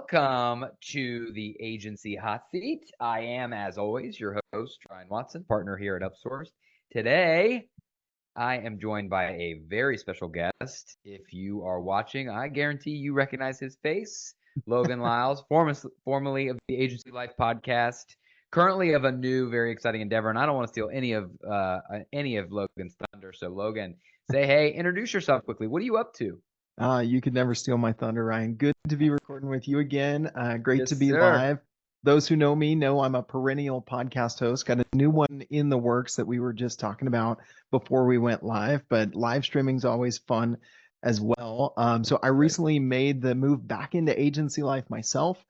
Welcome to the Agency Hot Seat. I am, as always, your host, Ryan Watson, partner here at Upsourced. Today, I am joined by a very special guest. If you are watching, I guarantee you recognize his face. Logan Lyles, formerly of the Agency Life podcast, currently of a new, very exciting endeavor. And I don't want to steal any of Logan's thunder. So, Logan, say hey, introduce yourself quickly. What are you up to? You could never steal my thunder, Ryan. Good to be recording with you again. Great Yes, to be sir. live. Those who know me know I'm a perennial podcast host. Got a new one in the works that we were just talking about before we went live, but live streaming is always fun as well. So I Great. recently made the move back into agency life myself.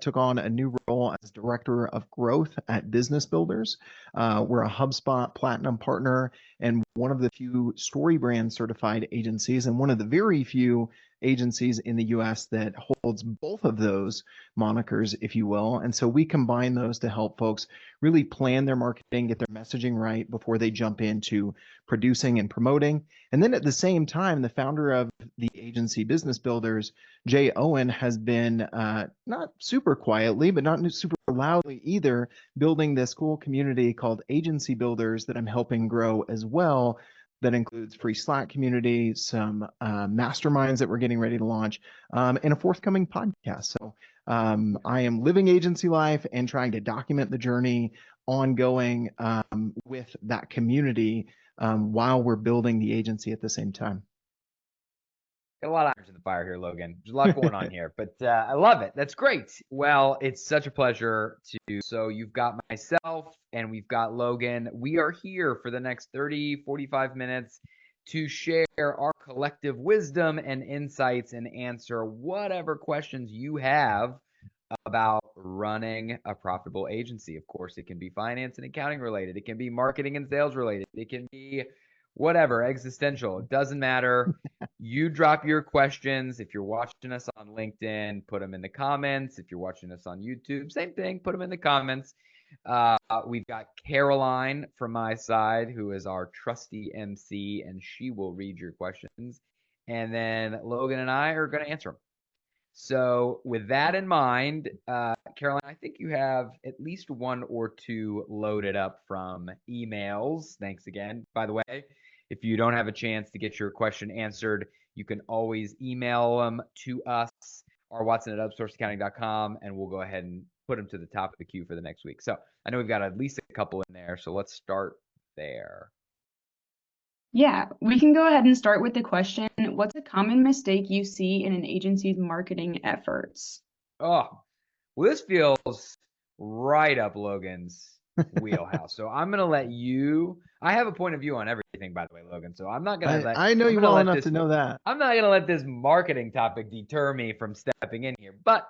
Took on a new role as director of growth at Business Builders. We're a HubSpot Platinum partner and one of the few StoryBrand certified agencies, and one of the very few agencies in the US that holds both of those monikers, if you will. And so we combine those to help folks really plan their marketing, get their messaging right before they jump into producing and promoting. And then at the same time, the founder of the agency Business Builders, Jay Owen, has been not super quietly, but not super loudly either, building this cool community called Agency Builders that I'm helping grow as well. That includes free Slack community, some masterminds that we're getting ready to launch, and a forthcoming podcast. So I am living agency life and trying to document the journey ongoing with that community while we're building the agency at the same time. Got a lot of irons in the fire here, Logan. There's a lot going on here, but I love it. That's great. Well, it's such a pleasure to. So you've got myself and we've got Logan. We are here for the next 30, 45 minutes to share our collective wisdom and insights and answer whatever questions you have about running a profitable agency. Of course, it can be finance and accounting related. It can be marketing and sales related. It can be whatever, existential. It doesn't matter. You drop your questions. If you're watching us on LinkedIn, put them in the comments. If you're watching us on YouTube, same thing, put them in the comments. We've got Caroline from my side, who is our trusty MC, and she will read your questions. And then Logan and I are going to answer them. So with that in mind, Caroline, I think you have at least one or two loaded up from emails. Thanks again. By the way, if you don't have a chance to get your question answered, you can always email them to us, rwatson@upsourceaccounting.com, and we'll go ahead and put them to the top of the queue for the next week. So I know we've got at least a couple in there, so let's start there. Yeah, we can go ahead and start with the question, what's a common mistake you see in an agency's marketing efforts? Oh, well, this feels right up Logan's wheelhouse. So I'm going to let you. I have a point of view on everything, by the way, Logan. So I'm not going to let. I know you well enough to know that. I'm not going to let this marketing topic deter me from stepping in here. But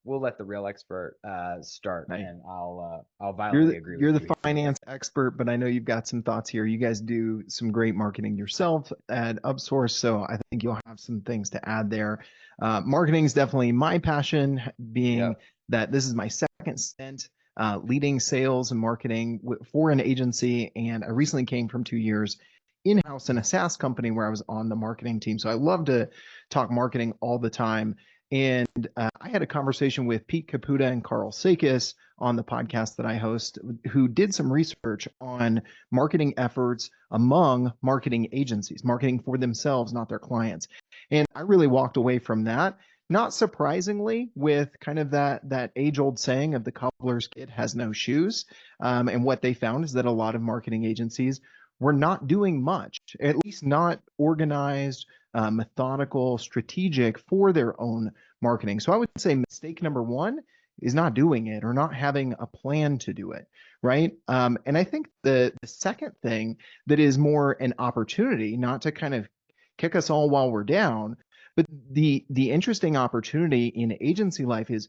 we'll let the real expert start, right. And I'll violently agree with you. You're the finance expert, but I know you've got some thoughts here. You guys do some great marketing yourself at Upsource, so I think you'll have some things to add there. Marketing is definitely my passion, being that this is my second stint leading sales and marketing for an agency, and I recently came from 2 years in-house in a SaaS company where I was on the marketing team. So I love to talk marketing all the time. And I had a conversation with Pete Caputa and Carl Sakis on the podcast that I host, who did some research on marketing efforts among marketing agencies, marketing for themselves, not their clients. And I really walked away from that, not surprisingly, with kind of that age-old saying of the cobbler's kid has no shoes. And what they found is that a lot of marketing agencies were not doing much, at least not organized, methodical, strategic for their own marketing. So I would say mistake number one is not doing it or not having a plan to do it, right? And I think the second thing that is more an opportunity, not to kind of kick us all while we're down, but the interesting opportunity in agency life is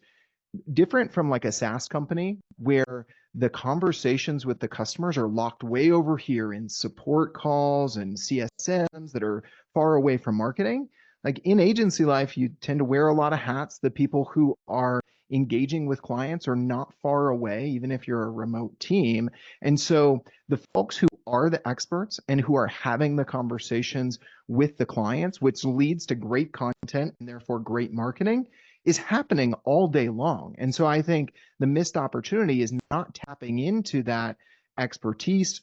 different from like a SaaS company where the conversations with the customers are locked way over here in support calls and CSMs that are far away from marketing. Like in agency life, you tend to wear a lot of hats. The people who are engaging with clients are not far away, even if you're a remote team. And so the folks who are the experts and who are having the conversations with the clients, which leads to great content and therefore great marketing, is happening all day long. And so I think the missed opportunity is not tapping into that expertise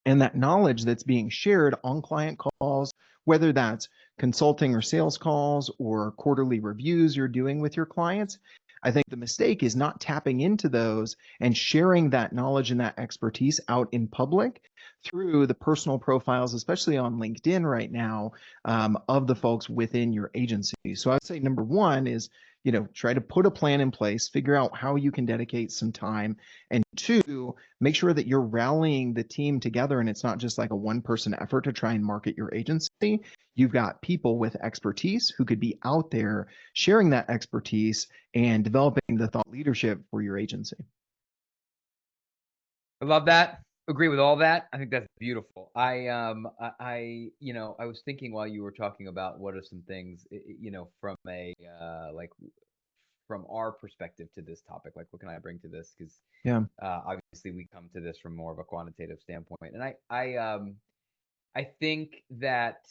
and that knowledge that's being shared on client calls, whether that's consulting or sales calls or quarterly reviews you're doing with your clients. I think the mistake is not tapping into those and sharing that knowledge and that expertise out in public through the personal profiles, especially on LinkedIn right now, of the folks within your agency. So I'd say number one is, try to put a plan in place, figure out how you can dedicate some time. And two, make sure that you're rallying the team together and it's not just like a one person effort to try and market your agency. You've got people with expertise who could be out there sharing that expertise and developing the thought leadership for your agency. I love that. Agree with all that. I think that's beautiful. I was thinking while you were talking about what are some things, from a like from our perspective to this topic, like what can I bring to this? Because Yeah. obviously we come to this from more of a quantitative standpoint, and I think that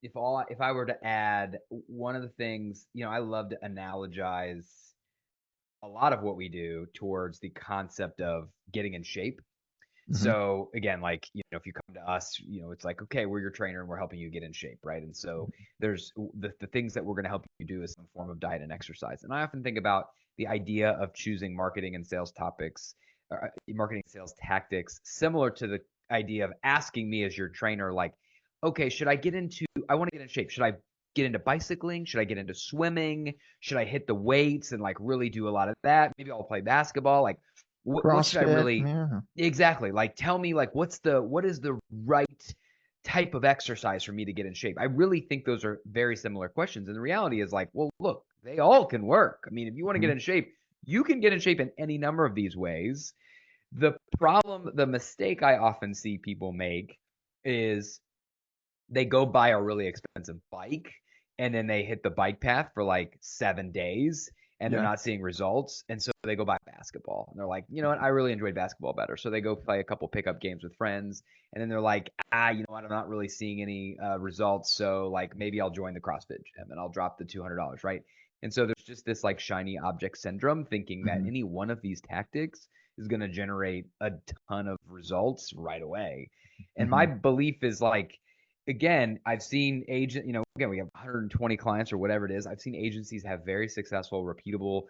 if I were to add one of the things, I love to analogize a lot of what we do towards the concept of getting in shape. So again, like, if you come to us, it's like, okay, we're your trainer and we're helping you get in shape, right? And so there's the things that we're going to help you do is some form of diet and exercise. And I often think about the idea of choosing marketing and sales topics, marketing and sales tactics, similar to the idea of asking me as your trainer, like, okay, I want to get in shape. Should I get into bicycling? Should I get into swimming? Should I hit the weights and like really do a lot of that? Maybe I'll play basketball. Like, what should I CrossFit. really Yeah. exactly, like, tell me, like, what is the right type of exercise for me to get in shape? I really think those are very similar questions. And the reality is like, well, look, they all can work. I mean, if you want to get in shape, you can get in shape in any number of these ways. The mistake I often see people make is they go buy a really expensive bike and then they hit the bike path for like 7 days and they're Yeah. not seeing results. And so they go buy basketball and they're like, you know what? I really enjoyed basketball better. So they go play a couple pickup games with friends. And then they're like, you know what? I'm not really seeing any results. So like maybe I'll join the CrossFit gym and I'll drop the $200, right? And so there's just this like shiny object syndrome thinking that any one of these tactics is going to generate a ton of results right away. And my belief is like, again, I've seen again, we have 120 clients or whatever it is. I've seen agencies have very successful, repeatable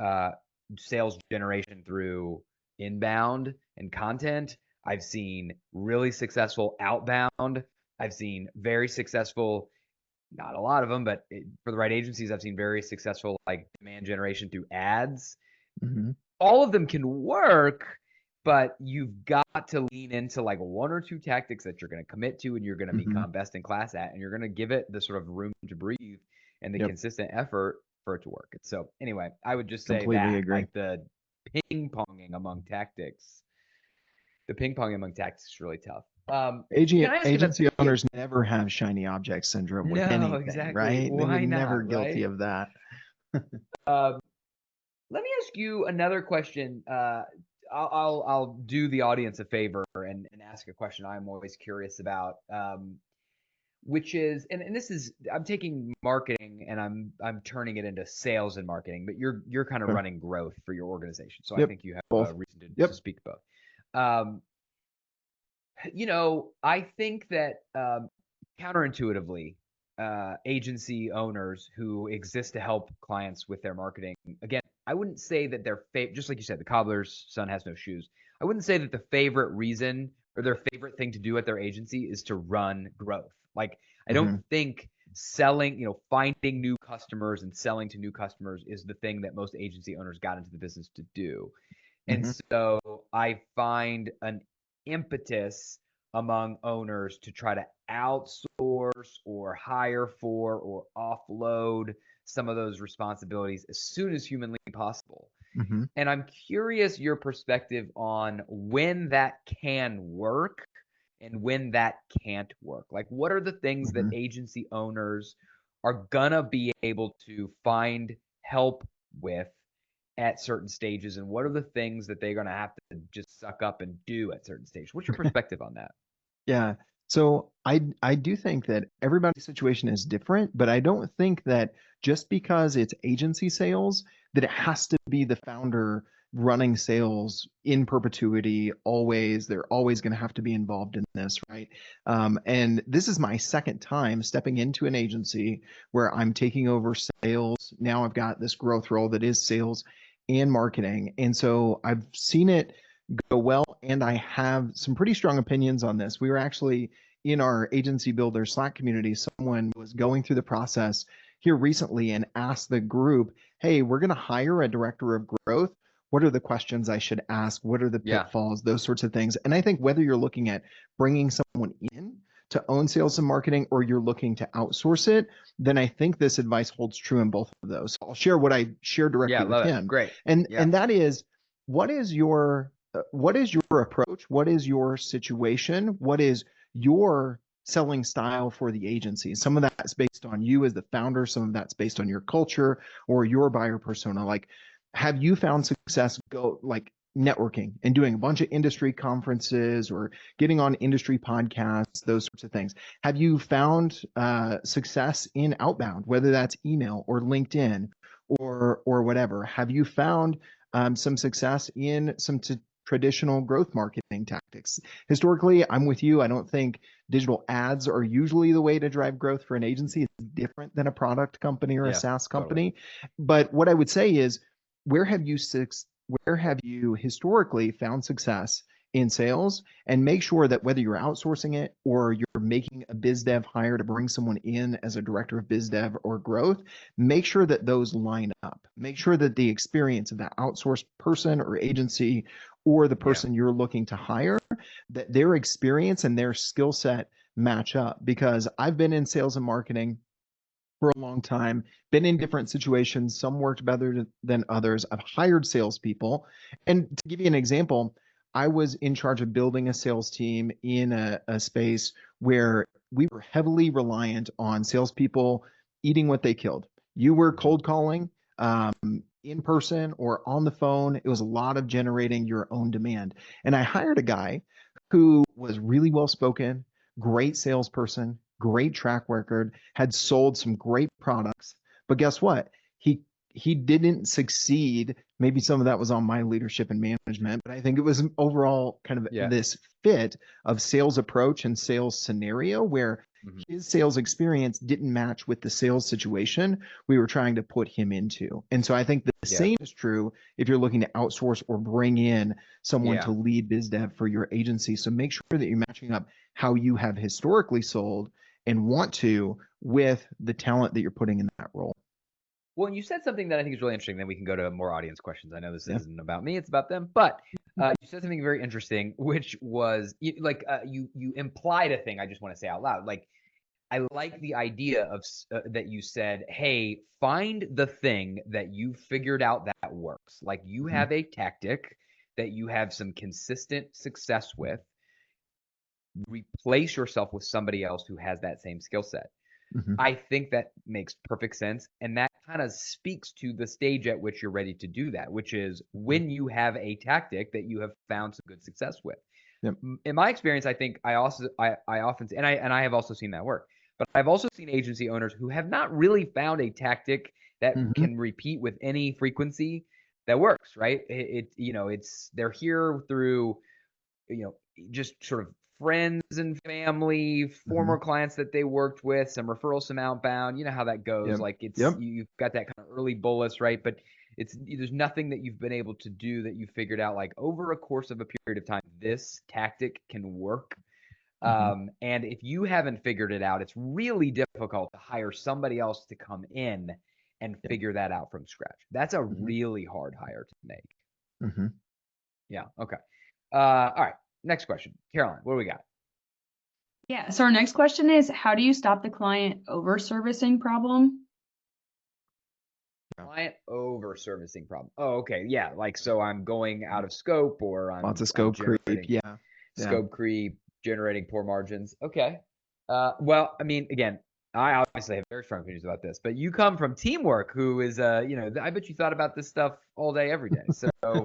uh, sales generation through inbound and content. I've seen really successful outbound. I've seen very successful, not a lot of them, but for the right agencies, I've seen very successful like demand generation through ads. All of them can work, but you've got to lean into like one or two tactics that you're going to commit to and you're going to become best in class at, and you're going to give it the sort of room to breathe and the consistent effort for it to work. And so anyway, I would just say Completely that agree. like the ping-ponging among tactics is really tough. Can I ask you Agency yeah, owners never have shiny object syndrome with no, anything, exactly. right? They're Why never not, guilty right? of that. Um, Let me ask you another question. I'll do the audience a favor and ask a question I'm always curious about, which is, and this is, I'm taking marketing and I'm turning it into sales and marketing, but you're kind of Sure. running growth for your organization, so I Yep. think you have Both. a reason to Yep. speak both. Um, I think that counterintuitively, agency owners who exist to help clients with their marketing, again, I wouldn't say that just like you said, the cobbler's son has no shoes. I wouldn't say that the favorite reason or their favorite thing to do at their agency is to run growth. Like, I don't think selling, finding new customers and selling to new customers is the thing that most agency owners got into the business to do. And so I find an impetus among owners to try to outsource or hire for or offload some of those responsibilities as soon as humanly possible. And I'm curious your perspective on when that can work and when that can't work. Like, what are the things that agency owners are gonna be able to find help with at certain stages, and what are the things that they're going to have to just suck up and do at certain stages? What's your perspective on that? Yeah. So I do think that everybody's situation is different, but I don't think that just because it's agency sales that it has to be the founder running sales in perpetuity always. They're always going to have to be involved in this, right? And this is my second time stepping into an agency where I'm taking over sales. Now I've got this growth role that is sales and marketing, and so I've seen it go well, and I have some pretty strong opinions on this. We were actually in our agency builder Slack community, someone was going through the process here recently and asked the group, hey, we're going to hire a director of growth. What are the questions I should ask? What are the Yeah. pitfalls? Those sorts of things. And I think whether you're looking at bringing someone in to own sales and marketing or you're looking to outsource it, then I think this advice holds true in both of those. I'll share what I share directly Yeah, with love it. him. Great. And Yeah. and that is, what is your approach? What is your situation? What is your selling style for the agency? Some of that's based on you as the founder, some of that's based on your culture or your buyer persona. Like, have you found success networking and doing a bunch of industry conferences or getting on industry podcasts, those sorts of things? Have you found success in outbound, whether that's email or LinkedIn or whatever? Have you found some success in some traditional growth marketing tactics? Historically, I'm with you. I don't think digital ads are usually the way to drive growth for an agency. It's different than a product company or a SaaS company. Totally. But what I would say is, where have you historically found success in sales, and make sure that whether you're outsourcing it or you're making a biz dev hire to bring someone in as a director of biz dev or growth, make sure that those line up. Make sure that the experience of that outsourced person or agency or the person you're looking to hire, that their experience and their skill set match up. Because I've been in sales and marketing for a long time, been in different situations. Some worked better than others. I've hired salespeople. And to give you an example, I was in charge of building a sales team in a space where we were heavily reliant on salespeople eating what they killed. You were cold calling in person or on the phone. It was a lot of generating your own demand. And I hired a guy who was really well spoken, great salesperson, great track record, had sold some great products. But guess what? He didn't succeed. Maybe some of that was on my leadership and management, but I think it was an overall kind of this fit of sales approach and sales scenario where his sales experience didn't match with the sales situation we were trying to put him into. And so I think the same is true if you're looking to outsource or bring in someone to lead biz dev for your agency. So make sure that you're matching up how you have historically sold and want to with the talent that you're putting in that role. Well, and you said something that I think is really interesting. Then we can go to more audience questions. I know this isn't about me; it's about them. But you said something very interesting, which was you implied a thing. I just want to say out loud. Like, I like the idea of that you said, "Hey, find the thing that you figured out that works. Like, you have a tactic that you have some consistent success with. Replace yourself with somebody else who has that same skill set." I think that makes perfect sense. And that kind of speaks to the stage at which you're ready to do that, which is when you have a tactic that you have found some good success with. In my experience, I think I often, and I have also seen that work, but I've also seen agency owners who have not really found a tactic that can repeat with any frequency that works, right? They're here through, just sort of friends and family, former clients that they worked with, some referrals, some outbound. You know how that goes. Like you've got that kind of early bolus, right? But there's nothing that you've been able to do that you figured out like over a course of a period of time, this tactic can work. And if you haven't figured it out, it's really difficult to hire somebody else to come in and figure that out from scratch. That's a really hard hire to make. Yeah. Okay. All right. Next question. Caroline, what do we got? Yeah, so our next question is, how do you stop the client over-servicing problem? Client over-servicing problem. Oh, okay. Yeah, like so I'm going out of scope or I'm lots of scope creep. Scope creep, generating poor margins. Okay. Well, I mean, again, I obviously have very strong opinions about this, but you come from Teamwork, who is, I bet you thought about this stuff all day, every day. So I'm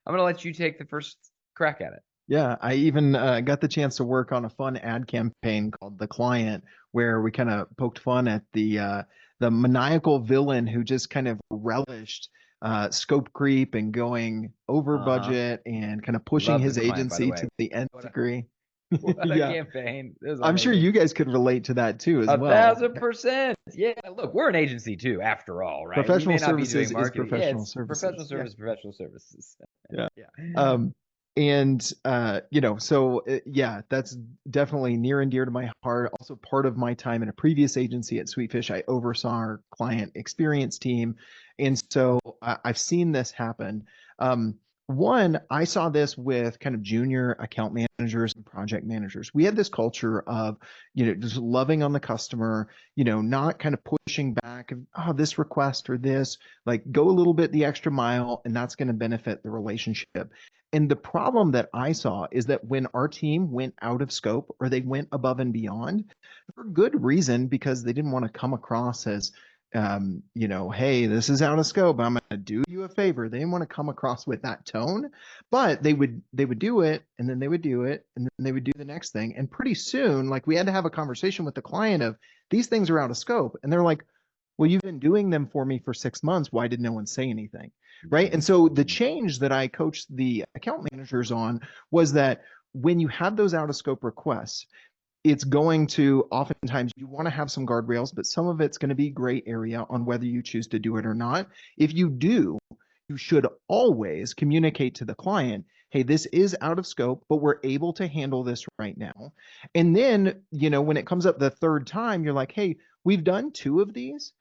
going to let you take the first crack at it. Yeah, I even got the chance to work on a fun ad campaign called The Client, where we kind of poked fun at the maniacal villain who just kind of relished scope creep and going over Uh-huh. budget and kind of pushing Love The his Client, by the agency way. to the nth What a degree. what a Yeah, campaign. It was I'm sure amazing. you guys could relate to that too as well. 1,000%. Yeah, look, we're an agency too, after all, right? We Professional may not be services doing is marketing. Yeah, professional it's services. Yeah. professional services. Yeah. Yeah. Um, and so yeah, that's definitely near and dear to my heart. Also, part of my time in a previous agency at Sweetfish, I oversaw our client experience team, and so I've seen this happen. Um, One, I saw this with kind of junior account managers and project managers. We had this culture of, just loving on the customer, not kind of pushing back of, oh, this request or this, like go a little bit the extra mile, and that's going to benefit the relationship. And the problem that I saw is that when our team went out of scope or they went above and beyond for good reason, because they didn't want to come across as, hey, this is out of scope. I'm going to do you a favor. They didn't want to come across with that tone, but they would do it, and then they would do it, and then they would do the next thing. And pretty soon, like we had to have a conversation with the client of these things are out of scope, and they're like, well, you've been doing them for me for 6 months. Why did no one say anything? Right. And so the change that I coached the account managers on was that when you have those out of scope requests, it's going to oftentimes you want to have some guardrails, but some of it's going to be gray area on whether you choose to do it or not. If you do, you should always communicate to the client, hey, this is out of scope, but we're able to handle this right now. And then, when it comes up the third time, you're like, hey, we've done two of these.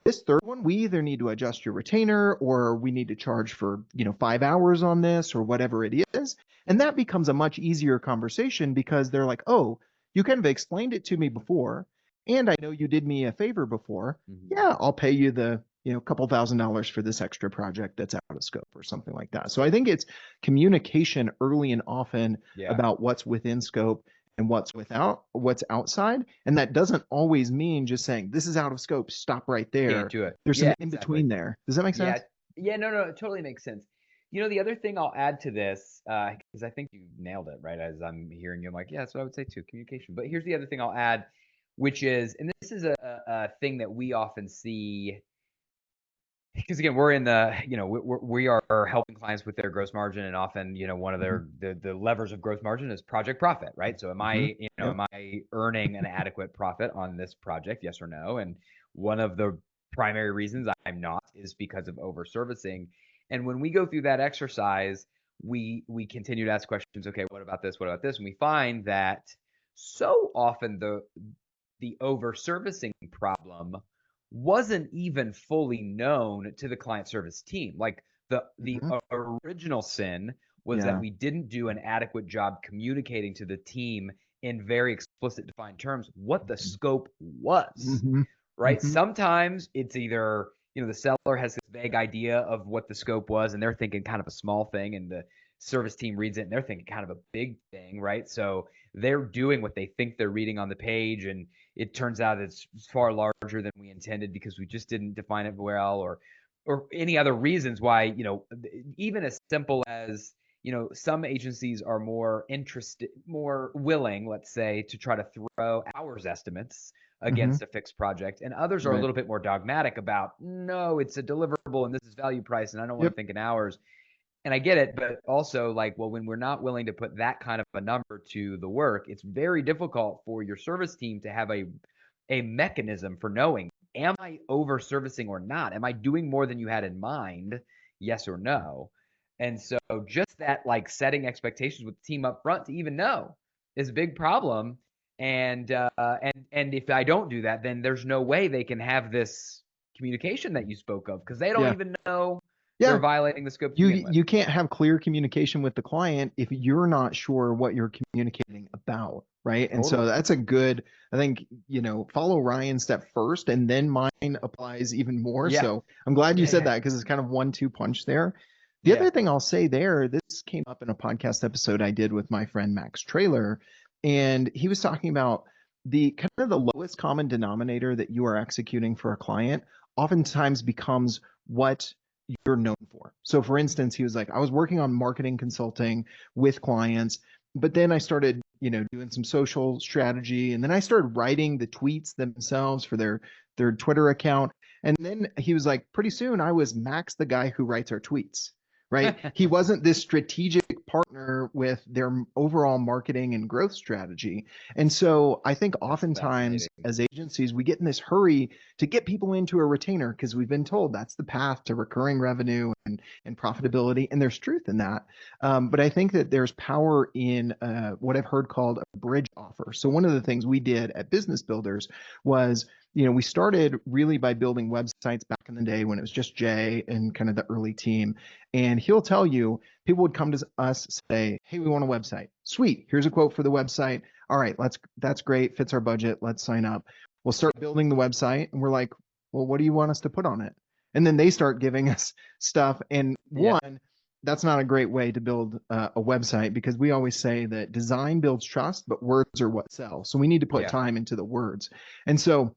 This third one, we either need to adjust your retainer or we need to charge for, 5 hours on this or whatever it is. And that becomes a much easier conversation because they're like, oh, you kind of explained it to me before, and I know you did me a favor before. Yeah, I'll pay you the, couple $1,000s for this extra project that's out of scope or something like that. So I think it's communication early and often Yeah. about what's within scope and what's outside. And that doesn't always mean just saying this is out of scope, stop right there. Can't do it. There's Yeah, some in exactly. between there. Does that make Yeah. sense? Yeah, no, it totally makes sense. The other thing I'll add to this, because I think you nailed it, right? As I'm hearing you, I'm like, yeah, that's what I would say too, communication. But here's the other thing I'll add, which is, and this is a thing that we often see, because again, we're in the, we are helping clients with their gross margin, and often, one of their the levers of gross margin is project profit, right? So am I, am I earning an adequate profit on this project? Yes or no? And one of the primary reasons I'm not is because of over servicing. And when we go through that exercise, we continue to ask questions. Okay, what about this? What about this? And we find that so often the over servicing problem wasn't even fully known to the client service team. Like the original sin was that we didn't do an adequate job communicating to the team in very explicit defined terms what the scope was. Right? Sometimes it's either, the seller has this vague idea of what the scope was and they're thinking kind of a small thing, and the service team reads it and they're thinking kind of a big thing, right? So they're doing what they think they're reading on the page, and it turns out it's far larger than we intended because we just didn't define it well, or any other reasons why, even as simple as, some agencies are more interested, more willing, let's say, to try to throw hours estimates against a fixed project, and others are a little bit more dogmatic about, no, it's a deliverable and this is value price and I don't want to think in hours. And I get it, but also, like, well, when we're not willing to put that kind of a number to the work, it's very difficult for your service team to have a mechanism for knowing, am I over servicing or not? Am I doing more than you had in mind? Yes or no? And so just that, like, setting expectations with the team up front to even know is a big problem. And if I don't do that, then there's no way they can have this communication that you spoke of, because they don't even know they're violating the scope to begin with. You can't have clear communication with the client if you're not sure what you're communicating about, right? And so that's a good, I think, follow Ryan's step first, and then mine applies even more. So I'm glad you said that, because it's kind of 1-2 punch there. The other thing I'll say there, this came up in a podcast episode I did with my friend Max Trailer, and he was talking about the kind of the lowest common denominator that you are executing for a client oftentimes becomes what you're known for. So for instance, he was like, I was working on marketing consulting with clients, but then I started, doing some social strategy, and then I started writing the tweets themselves for their Twitter account. And then he was like, pretty soon I was Max, the guy who writes our tweets, right? He wasn't this strategic partner with their overall marketing and growth strategy. And so I think That's oftentimes fascinating. as agencies, we get in this hurry to get people into a retainer because we've been told that's the path to recurring revenue and profitability. And there's truth in that. But I think that there's power in what I've heard called a bridge offer. So one of the things we did at Business Builders was, we started really by building websites back in the day when it was just Jay and kind of the early team. And he'll tell you, people would come to us, say, hey, we want a website. Sweet. Here's a quote for the website. All right, that's great. Fits our budget. Let's sign up. We'll start building the website. And we're like, well, what do you want us to put on it? And then they start giving us stuff. And Yeah. one, that's not a great way to build a website, because we always say that design builds trust, but words are what sell. So we need to put Yeah. time into the words. And so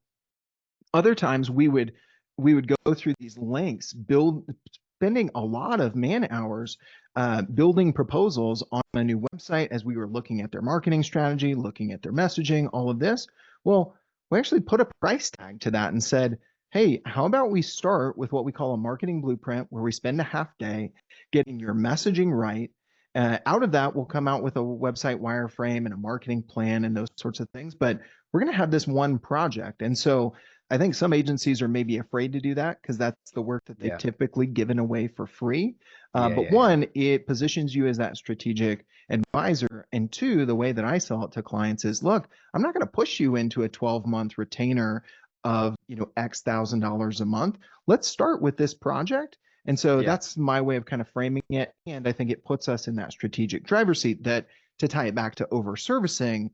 other times we would go through these links, spending a lot of man hours building proposals on a new website as we were looking at their marketing strategy, looking at their messaging, all of this. Well, we actually put a price tag to that and said, hey, how about we start with what we call a marketing blueprint, where we spend a half day getting your messaging right. Out of that, we'll come out with a website wireframe and a marketing plan and those sorts of things. But we're going to have this one project. And so I think some agencies are maybe afraid to do that because that's the work that they've Yeah. typically given away for free. Yeah. But Yeah. one, it positions you as that strategic advisor. And two, the way that I sell it to clients is, look, I'm not going to push you into a 12-month retainer of, X thousand dollars a month. Let's start with this project. And so Yeah. that's my way of kind of framing it. And I think it puts us in that strategic driver's seat that, to tie it back to over servicing,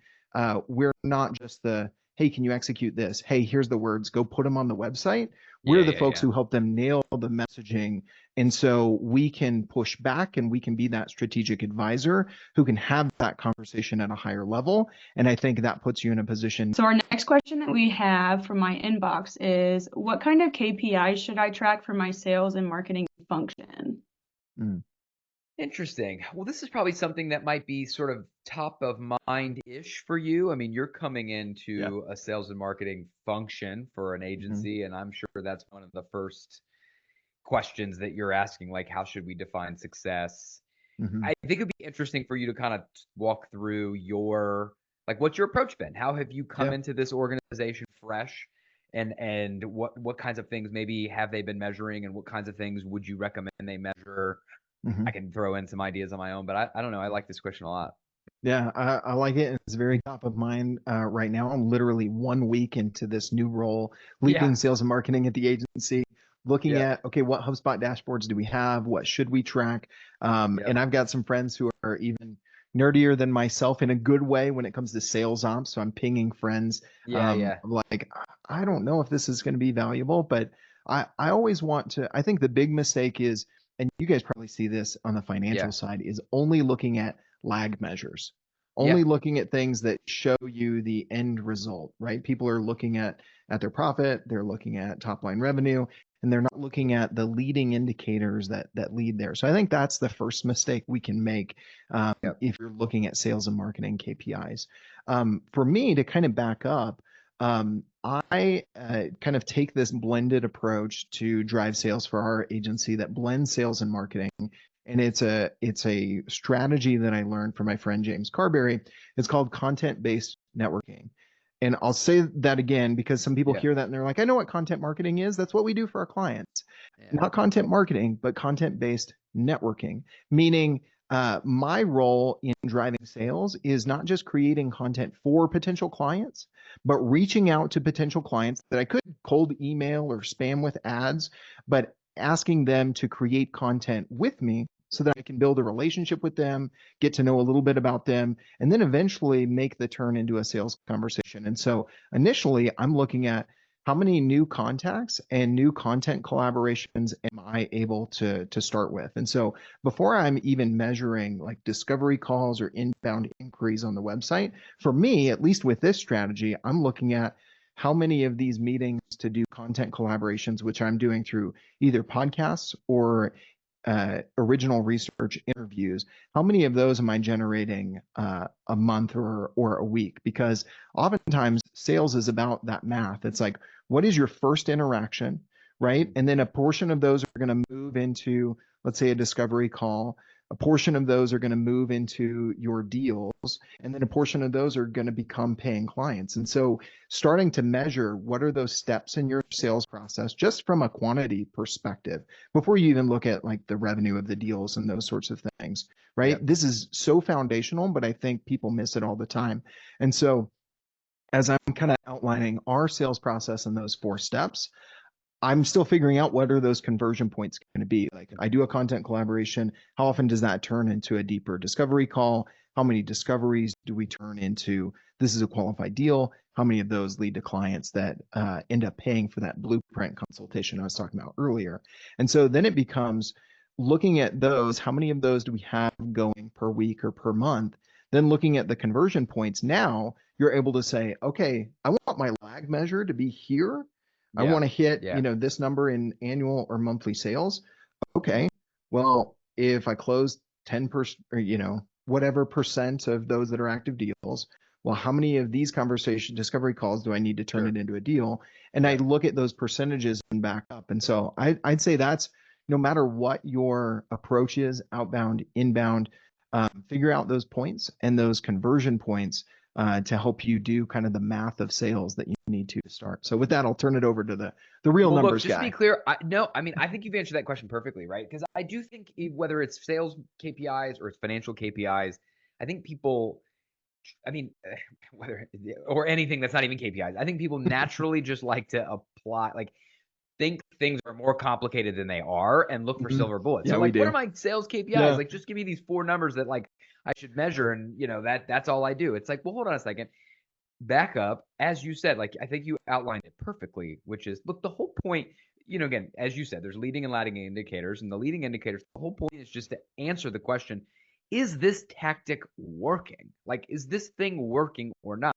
we're not just the, hey, can you execute this? Hey, here's the words, go put them on the website. Yeah. We're the Yeah. folks Yeah. who help them nail the messaging. And so we can push back and we can be that strategic advisor who can have that conversation at a higher level. And I think that puts you in a position. So our next question that we have from my inbox is, what kind of KPIs should I track for my sales and marketing function? Mm, Interesting. Well, this is probably something that might be sort of top of mind-ish for you. I mean, you're coming yeah. into a sales and marketing function for an Mhm, agency, and I'm sure that's one of the first questions that you're asking, like, how should we define success? mhm. I think it'd be interesting for you to kind of walk through like, what's your approach been? How have you come Yeah. into this organization fresh? And what kinds of things maybe have they been measuring, and what kinds of things would you recommend they measure? I Mhm. can throw in some ideas on my own, but I don't know. I like this question a lot. Yeah, I like it. It's very top of mind right now. I'm literally 1 week into this new role, Yeah. leading sales and marketing at the agency, looking Yep. at, okay, what HubSpot dashboards do we have? What should we track? Yep. And I've got some friends who are even nerdier than myself in a good way when it comes to sales ops. So I'm pinging friends. Yeah. Yeah. I'm like, I don't know if this is going to be valuable, but I always want to. I think the big mistake is, and you guys probably see this on the Yeah. financial side, is only looking at lag measures, Yeah. only looking at things that show you the end result, right? People are looking at their profit, they're looking at top line revenue, and they're not looking at the leading indicators that lead there. So I think that's the first mistake we can make Yep. if you're looking at sales and marketing KPIs. For me, to kind of back up, I kind of take this blended approach to drive sales for our agency that blends sales and marketing. And it's a strategy that I learned from my friend James Carberry. It's called content-based networking. And I'll say that again because some people Yeah. hear that and they're like, I know what content marketing is. That's what we do for our clients. Yeah. Not content marketing, but content-based networking, meaning my role in driving sales is not just creating content for potential clients, but reaching out to potential clients that I could cold email or spam with ads, but asking them to create content with me so that I can build a relationship with them, get to know a little bit about them, and then eventually make the turn into a sales conversation. And so initially, I'm looking at how many new contacts and new content collaborations am I able to start with? And so before I'm even measuring like discovery calls or inbound inquiries on the website, for me, at least with this strategy, I'm looking at how many of these meetings to do content collaborations, which I'm doing through either podcasts or original research interviews, how many of those am I generating a month or a week? Because oftentimes sales is about that math. It's like, what is your first interaction, right? And then a portion of those are going to move into, let's say, a discovery call. A portion of those are going to move into your deals, and then a portion of those are going to become paying clients. And so starting to measure what are those steps in your sales process, just from a quantity perspective, before you even look at like the revenue of the deals and those sorts of things, right? Yep. This is so foundational, but I think people miss it all the time. And so as I'm kind of outlining our sales process in those 4 steps, I'm still figuring out what are those conversion points going to be. Like I do a content collaboration. How often does that turn into a deeper discovery call? How many discoveries do we turn into this is a qualified deal? How many of those lead to clients that end up paying for that blueprint consultation I was talking about earlier? And so then it becomes looking at those, how many of those do we have going per week or per month? Then looking at the conversion points, now you're able to say, okay, I want my lag measure to be here. I Yeah. want to hit, Yeah. this number in annual or monthly sales. Okay. Well, if I close 10% or, whatever percent of those that are active deals, well, how many of these conversation discovery calls do I need to turn Sure. it into a deal? And I Yeah. look at those percentages and back up. And so I'd say that's no matter what your approach is, outbound, inbound, figure out those points and those conversion points to help you do kind of the math of sales that you need to start. So with that, I'll turn it over to the real Well, look, numbers just to be guy. clear, I think you've answered that question perfectly, right? Because I do think whether it's sales KPIs or it's financial KPIs, I think people, I mean, whether or anything that's not even KPIs, I think people naturally just like to apply, like, think things are more complicated than they are and look for Mhm. silver bullets. Yeah, So, we like, what are do. my sales KPIs? Yeah. Like, just give me these 4 numbers that like I should measure, and that's all I do. It's like, well, hold on a second, back up, as you said, like I think you outlined it perfectly, which is look, the whole point, again, as you said, there's leading and lagging indicators, and the leading indicators, the whole point is just to answer the question, is this tactic working? Like, is this thing working or not?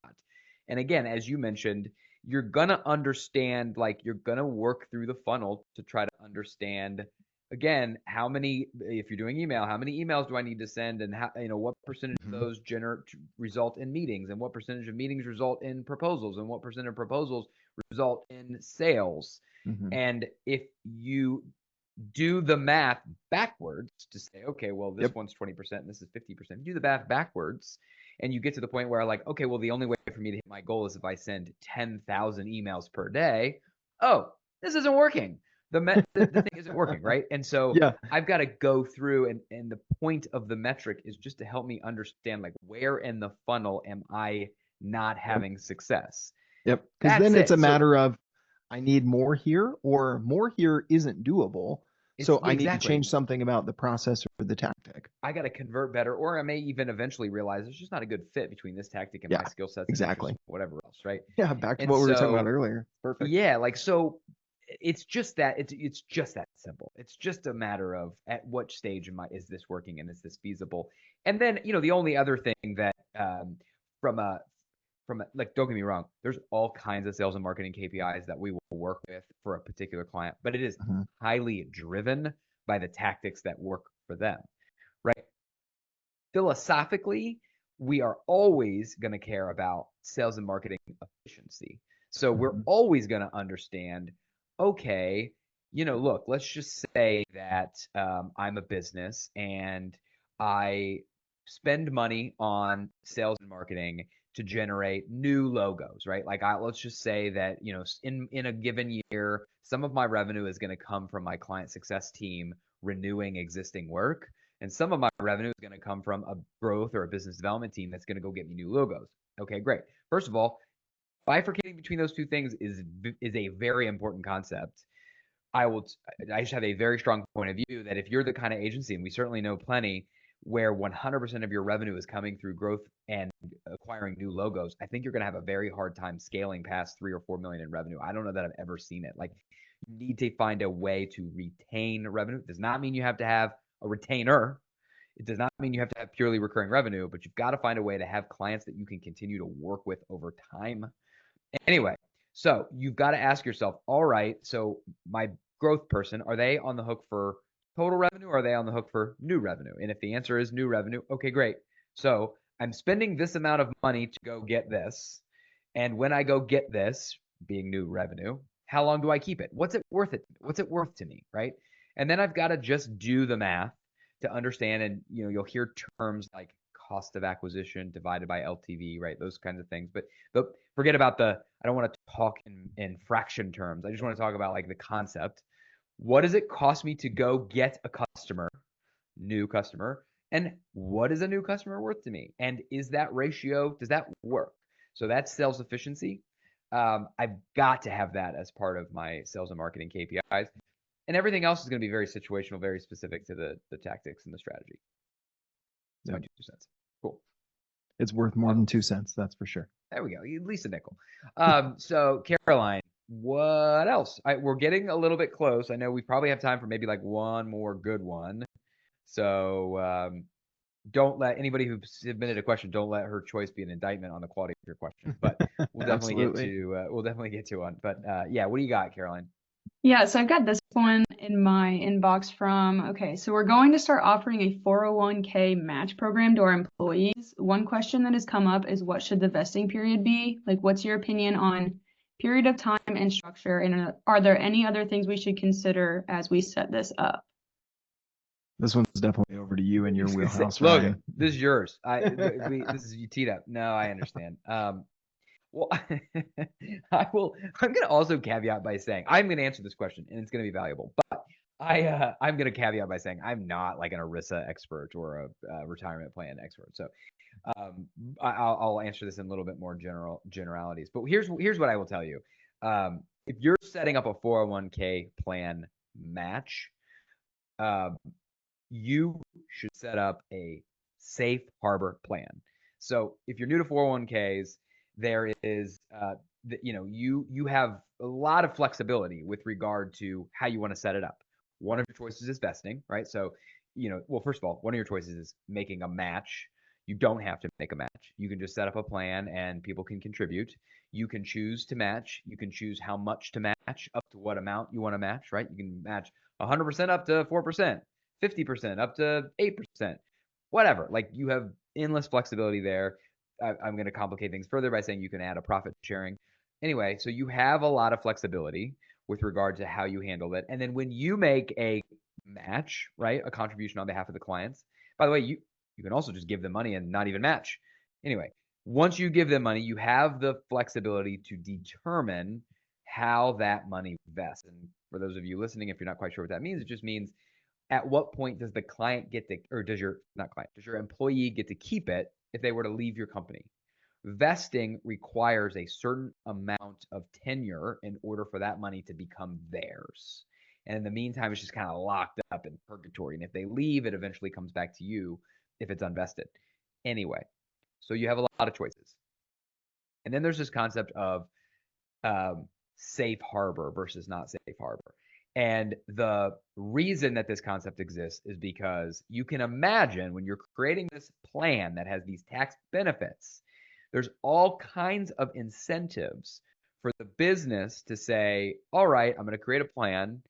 And again, as you mentioned, you're gonna understand, like you're gonna work through the funnel to try to understand again, how many, if you're doing email, how many emails do I need to send, and how, what percentage of Mhm. those result in meetings, and what percentage of meetings result in proposals, and what percent of proposals result in sales. Mhm. And if you do the math backwards to say, okay, well, this Yep. one's 20% and this is 50%, you do the math backwards and you get to the point where, like, okay, well, the only way for me to hit my goal is if I send 10,000 emails per day. Oh, this isn't working. The thing isn't working, right? And so Yeah. I've got to go through, and the point of the metric is just to help me understand, like, where in the funnel am I not Yep. having success? Yep. Because That's then it's a it. So matter of I need more here, or more here isn't doable. it's, So yeah, I need to exactly. change something about the process or the tactic. I got to convert better, or I may even eventually realize there's just not a good fit between this tactic and my Yeah, skill sets and interests exactly. and whatever else, right? Yeah, back to And what we were talking about so, earlier. Perfect. yeah, like, so it's just that it's just that simple. It's just a matter of at what stage is this working and is this feasible? And then, the only other thing that from a like, don't get me wrong, there's all kinds of sales and marketing KPIs that we will work with for a particular client, but it is Mhm. highly driven by the tactics that work for them, right? Philosophically, we are always going to care about sales and marketing efficiency. So we're Mhm. always going to understand, okay, look, let's just say that I'm a business and I spend money on sales and marketing to generate new logos, right? Like, let's just say that, in a given year, some of my revenue is going to come from my client success team renewing existing work. And some of my revenue is going to come from a growth or a business development team that's going to go get me new logos. Okay, great. First of all, bifurcating between those two things is a very important concept. I will. I just have a very strong point of view that if you're the kind of agency, and we certainly know plenty, where 100% of your revenue is coming through growth and acquiring new logos, I think you're going to have a very hard time scaling past 3 or 4 million in revenue. I don't know that I've ever seen it. Like, you need to find a way to retain revenue. It does not mean you have to have a retainer. It does not mean you have to have purely recurring revenue, but you've got to find a way to have clients that you can continue to work with over time. Anyway, so you've got to ask yourself, all right, so my growth person, are they on the hook for total revenue, or are they on the hook for new revenue? And if the answer is new revenue, okay, great. So I'm spending this amount of money to go get this. And when I go get this, being new revenue, how long do I keep it? What's it worth it? What's it worth to me, right? And then I've got to just do the math to understand. And you'll hear terms like cost of acquisition divided by LTV, right? Those kinds of things. But forget about I don't want to talk in fraction terms. I just want to talk about like the concept. What does it cost me to go get a customer, new customer? And what is a new customer worth to me? And is that ratio, does that work? So that's sales efficiency. I've got to have that as part of my sales and marketing KPIs. And everything else is going to be very situational, very specific to the tactics and the strategy. That's my 2 cents. Cool. It's worth more than 2 cents, that's for sure. There we go. At least a nickel. So Caroline, what else? We're getting a little bit close. I know we probably have time for maybe like one more good one. So don't let anybody who submitted a question, don't let her choice be an indictment on the quality of your question. But we'll definitely get to one. But yeah, what do you got, Caroline? Yeah, so I've got this one in my inbox so we're going to start offering a 401k match program to our employees. One question that has come up is, what should the vesting period be? Like, what's your opinion on period of time and structure? And are there any other things we should consider as we set this up? This one's definitely over to you and your wheelhouse, Logan, Ryan. this is yours. This is you teed up. No, I understand. Well, I'm going to also caveat by saying I'm going to answer this question, and it's going to be valuable. But I'm going to caveat by saying I'm not like an ERISA expert or a retirement plan expert. So I'll answer this in a little bit more generalities. But here's what I will tell you. If you're setting up a 401k plan match, you should set up a safe harbor plan. So if you're new to 401ks, there is, you have a lot of flexibility with regard to how you want to set it up. One of your choices is vesting, right? So, well, first of all, one of your choices is making a match. You don't have to make a match. You can just set up a plan and people can contribute. You can choose to match. You can choose how much to match, up to what amount you want to match, right? You can match 100% up to 4%. 50% up to 8%, whatever. Like, you have endless flexibility there. I'm going to complicate things further by saying you can add a profit sharing. Anyway, so you have a lot of flexibility with regard to how you handle it. And then when you make a match, right, a contribution on behalf of the clients, by the way, you can also just give them money and not even match. Anyway, once you give them money, you have the flexibility to determine how that money vests. And for those of you listening, if you're not quite sure what that means, it just means, at what point does the client get to, or does your employee get to keep it if they were to leave your company? Vesting requires a certain amount of tenure in order for that money to become theirs. And in the meantime, it's just kind of locked up in purgatory. And if they leave, it eventually comes back to you if it's unvested. Anyway, so you have a lot of choices. And then there's this concept of safe harbor versus not safe harbor. And the reason that this concept exists is because you can imagine when you're creating this plan that has these tax benefits, there's all kinds of incentives for the business to say, all right, I'm going to create a plan,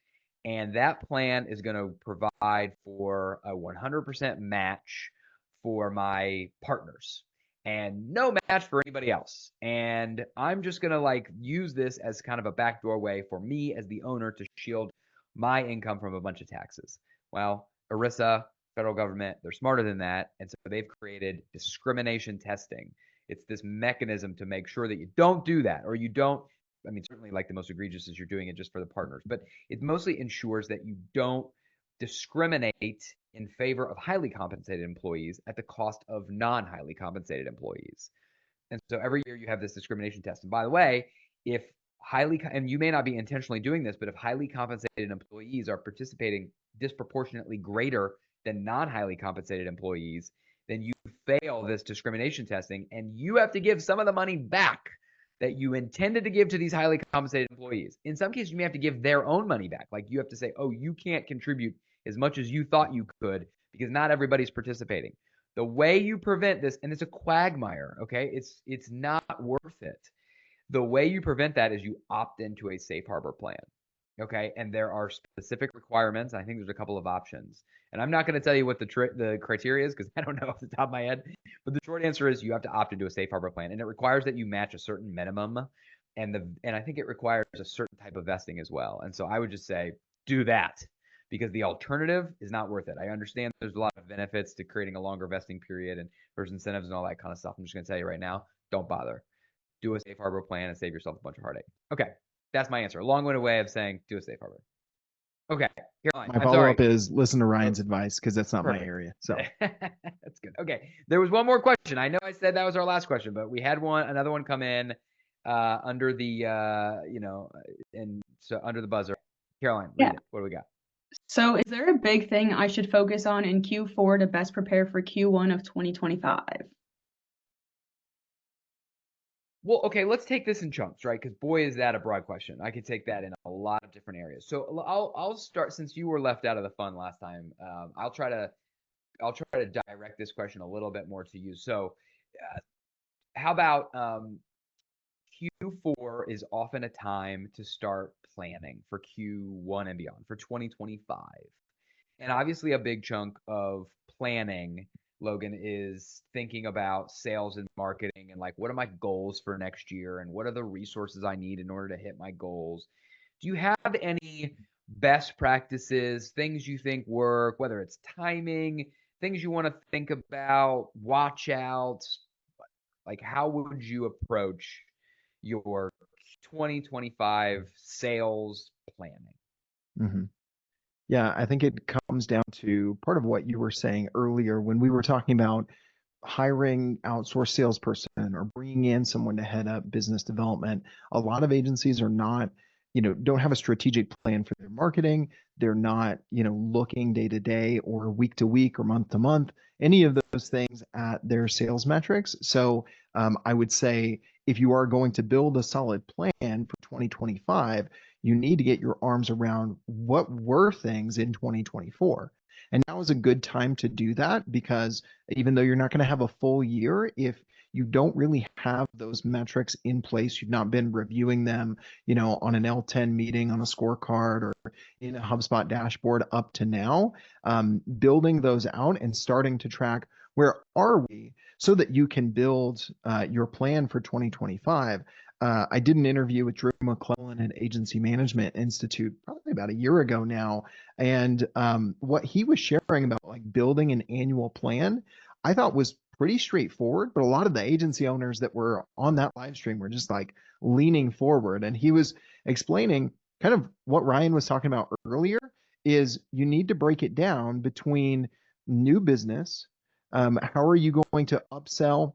and that plan is going to provide for a 100% match for my partners and no match for anybody else. And I'm just going to like use this as kind of a backdoor way for me as the owner to shield my income from a bunch of taxes. Well, ERISA, federal government, they're smarter than that. And so they've created discrimination testing. It's this mechanism to make sure that you don't do that, or you don't, I mean, certainly like the most egregious is you're doing it just for the partners, but it mostly ensures that you don't discriminate in favor of highly compensated employees at the cost of non-highly compensated employees. And so every year you have this discrimination test. And by the way, if and you may not be intentionally doing this, but if highly compensated employees are participating disproportionately greater than non-highly compensated employees, then you fail this discrimination testing and you have to give some of the money back that you intended to give to these highly compensated employees. In some cases, you may have to give their own money back. Like, you have to say, oh, you can't contribute as much as you thought you could because not everybody's participating. The way you prevent this, and it's a quagmire, okay? It's not worth it. The way you prevent that is you opt into a safe harbor plan. Okay, and there are specific requirements. I think there's a couple of options, and I'm not going to tell you what the criteria is because I don't know off the top of my head. But the short answer is you have to opt into a safe harbor plan, and it requires that you match a certain minimum, and I think it requires a certain type of vesting as well. And so I would just say do that because the alternative is not worth it. I understand there's a lot of benefits to creating a longer vesting period and there's incentives and all that kind of stuff. I'm just going to tell you right now, don't bother. Do a safe harbor plan and save yourself a bunch of heartache. Okay. That's my answer. A long-winded way of saying do a safe harbor. Okay. Caroline, My I'm sorry. follow-up is listen to Ryan's advice because that's not my Perfect. area. So That's good. Okay. There was one more question. I know I said that was our last question, but we had another one come in under the and so under the buzzer. Caroline, read Yeah. it. What do we got? So is there a big thing I should focus on in Q4 to best prepare for Q1 of 2025? Well, okay, let's take this in chunks, right? Because boy, is that a broad question. I could take that in a lot of different areas. So I'll start since you were left out of the fun last time. I'll try to direct this question a little bit more to you. So, how about Q4 is often a time to start planning for Q1 and beyond for 2025. And obviously, a big chunk of planning, Logan, is thinking about sales and marketing and like, what are my goals for next year and what are the resources I need in order to hit my goals? Do you have any best practices, things you think work, whether it's timing, things you want to think about, watch out? Like, how would you approach your 2025 sales planning? mhm. Yeah, I think it comes down to part of what you were saying earlier when we were talking about hiring outsourced salesperson or bringing in someone to head up business development. A lot of agencies are not, don't have a strategic plan for their marketing. They're not, looking day to day or week to week or month to month, any of those things at their sales metrics. So I would say if you are going to build a solid plan for 2025, you need to get your arms around what were things in 2024. And now is a good time to do that because even though you're not going to have a full year, if you don't really have those metrics in place, you've not been reviewing them, on an L10 meeting, on a scorecard, or in a HubSpot dashboard up to now, building those out and starting to track where are we so that you can build your plan for 2025. I did an interview with Drew McClellan at Agency Management Institute probably about a year ago now, and what he was sharing about like building an annual plan, I thought was pretty straightforward. But a lot of the agency owners that were on that live stream were just like leaning forward, and he was explaining kind of what Ryan was talking about earlier. Is you need to break it down between new business. How are you going to upsell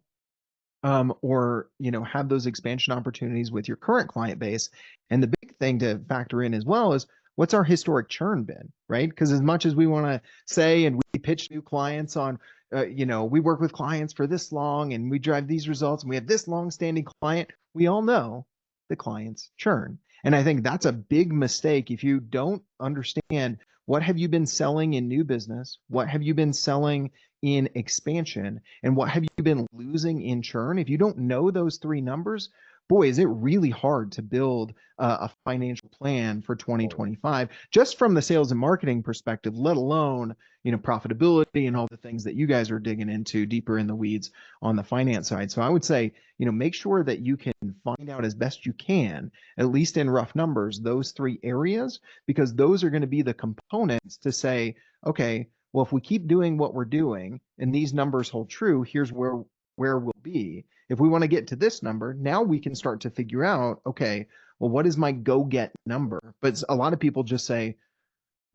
or have those expansion opportunities with your current client base? And the big thing to factor in as well is what's our historic churn been, right? Because as much as we want to say and we pitch new clients on, we work with clients for this long and we drive these results and we have this long-standing client, we all know the clients churn. And I think that's a big mistake if you don't understand what have you been selling in new business, what have you been selling in expansion, and what have you been losing in churn. If you don't know those three numbers, boy, is it really hard to build a financial plan for 2025, just from the sales and marketing perspective, let alone, profitability and all the things that you guys are digging into deeper in the weeds on the finance side. So I would say, make sure that you can find out as best you can, at least in rough numbers, those three areas, because those are going to be the components to say, okay, well, if we keep doing what we're doing and these numbers hold true, here's where we'll be. If we want to get to this number, now we can start to figure out, okay, well, what is my go get number? But a lot of people just say,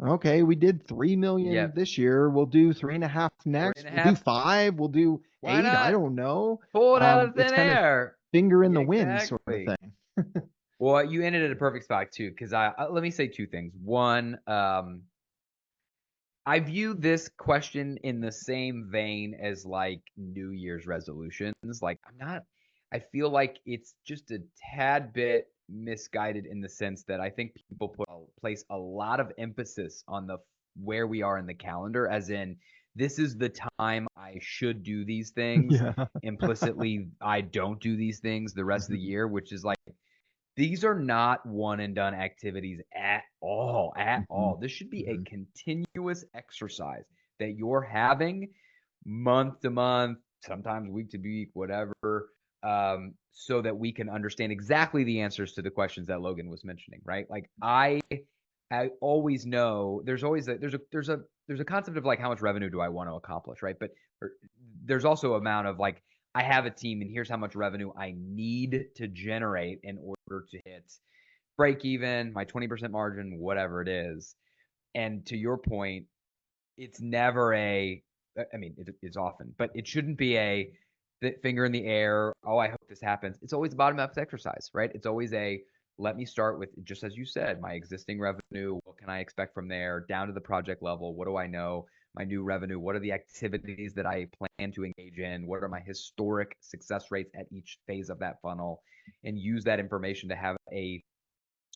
okay, we did 3 million this year. We'll do 3.5 next. We'll do 5. We'll do 8. I don't know. Pull it out of thin it's kind air. of finger in the wind sort of thing. Well, you ended at a perfect spot too, because let me say two things. One, I view this question in the same vein as like New Year's resolutions. Like I feel like it's just a tad bit misguided in the sense that I think people place a lot of emphasis on where we are in the calendar, as in this is the time I should do these things. Yeah. Implicitly, I don't do these things the rest of the year, which is like, these are not one and done activities at all, at Mm-hmm. all. This should be a continuous exercise that you're having month to month, sometimes week to week, whatever, so that we can understand exactly the answers to the questions that Logan was mentioning, right? Like I always know there's always there's a concept of like how much revenue do I want to accomplish, right? But there's also amount of like I have a team and here's how much revenue I need to generate in order to hit break even, my 20% margin, whatever it is. And to your point, it's never I mean, it's often, but it shouldn't be a finger in the air. Oh, I hope this happens. It's always a bottom up exercise, right? It's always let me start with, just as you said, my existing revenue. What can I expect from there down to the project level? What do I know? My new revenue. What are the activities that I plan to engage in? What are my historic success rates at each phase of that funnel? And use that information to have a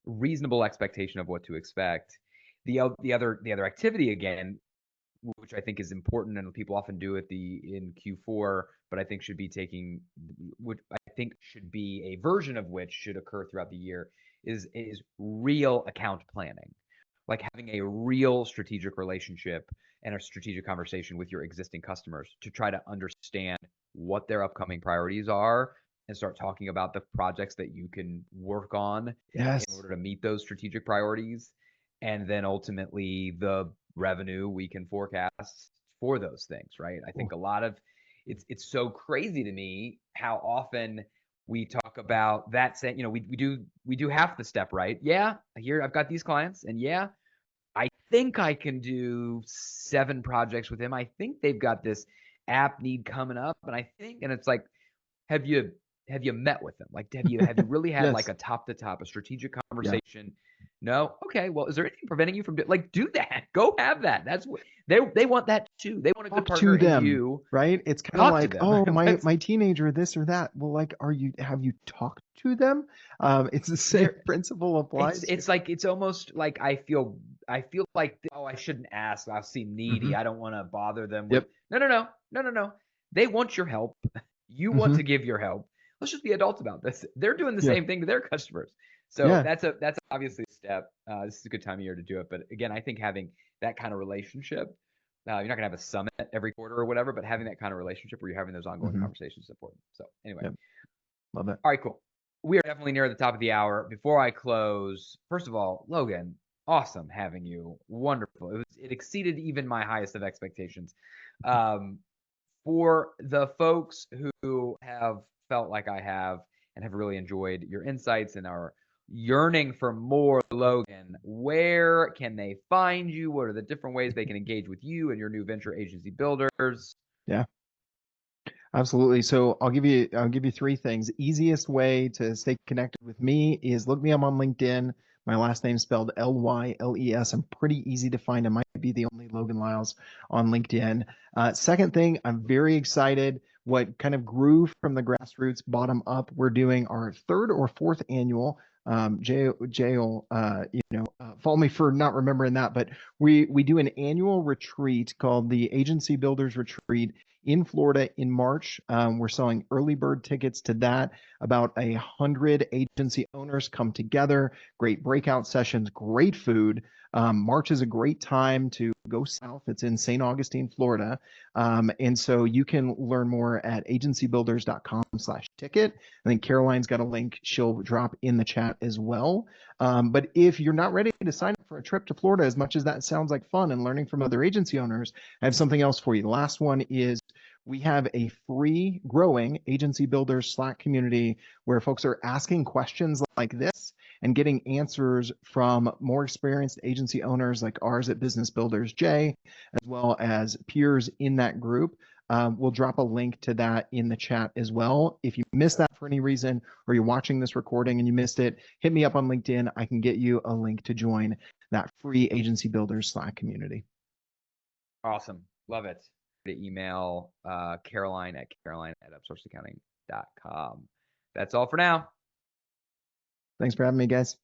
reasonable expectation of what to expect. The other activity again, which I think is important and people often do in Q4, but I think should be which I think should be a version of which should occur throughout the year is real account planning. Like having a real strategic relationship and a strategic conversation with your existing customers to try to understand what their upcoming priorities are and start talking about the projects that you can work on in Yes. order to meet those strategic priorities. And then ultimately the revenue we can forecast for those things, right? I think a lot of it's so crazy to me how often we talk about that saying, we do half the step, right? Yeah, here I've got these clients, and yeah, I think I can do 7 projects with him. I think they've got this app need coming up, and it's like, have you met with them? Like, have you really had like Yes. a top to top, a strategic Yeah. conversation? No? Okay. Well, is there anything preventing you from do that? Go have that. That's what they want that too. They want a good Talk partner to in them, you. right? It's kind of Talk to like, them. oh, my teenager, this or that. Well, like, have you talked to them? It's the same There, principle applies here. it's like it's almost like I feel like I shouldn't ask. I seem needy. Hmm. I don't want to bother them with Yep. no. They want your help. You want Hmm. to give your help. Let's just be adults about this. They're doing the Yeah. same thing to their customers. So Yeah. that's obviously a step. This is a good time of year to do it. But again, I think having that kind of relationship, you're not gonna have a summit every quarter or whatever, but having that kind of relationship where you're having those ongoing Hmm. conversations is important. So anyway, Yep. Love it. all right, cool. We are definitely near the top of the hour. Before I close, first of all, Logan, awesome having you. Wonderful. It exceeded even my highest of expectations. Um, for the folks who have felt like I have and have really enjoyed your insights and are yearning for more, Logan, where can they find you? What are the different ways they can engage with you and your new venture, Agency Builders? Yeah. Absolutely. So I'll give you 3 things. Easiest way to stay connected with me is look me up on LinkedIn. My last name spelled Lyles. I'm pretty easy to find. I might be the only Logan Lyles on LinkedIn. Second thing, I'm very excited. What kind of grew from the grassroots bottom up, we're doing our 3rd or 4th annual. Jay will, follow me for not remembering that, but we do an annual retreat called the Agency Builders Retreat in Florida in March. We're selling early bird tickets to that. About 100 agency owners come together, great breakout sessions, great food. March is a great time to go south. It's in St. Augustine, Florida. And so you can learn more at agencybuilders.com/ticket. I think Caroline's got a link she'll drop in the chat as well. But if you're not ready to sign up for a trip to Florida, as much as that sounds like fun and learning from other agency owners, I have something else for you. The last one is we have a free growing Agency Builders Slack community where folks are asking questions like this and getting answers from more experienced agency owners like ours at Business Builders Jay, as well as peers in that group. We'll drop a link to that in the chat as well. If you missed that for any reason, or you're watching this recording and you missed it, hit me up on LinkedIn. I can get you a link to join that free Agency Builders Slack community. Awesome. Love it. To email Caroline at upsourceaccounting.com. That's all for now. Thanks for having me, guys.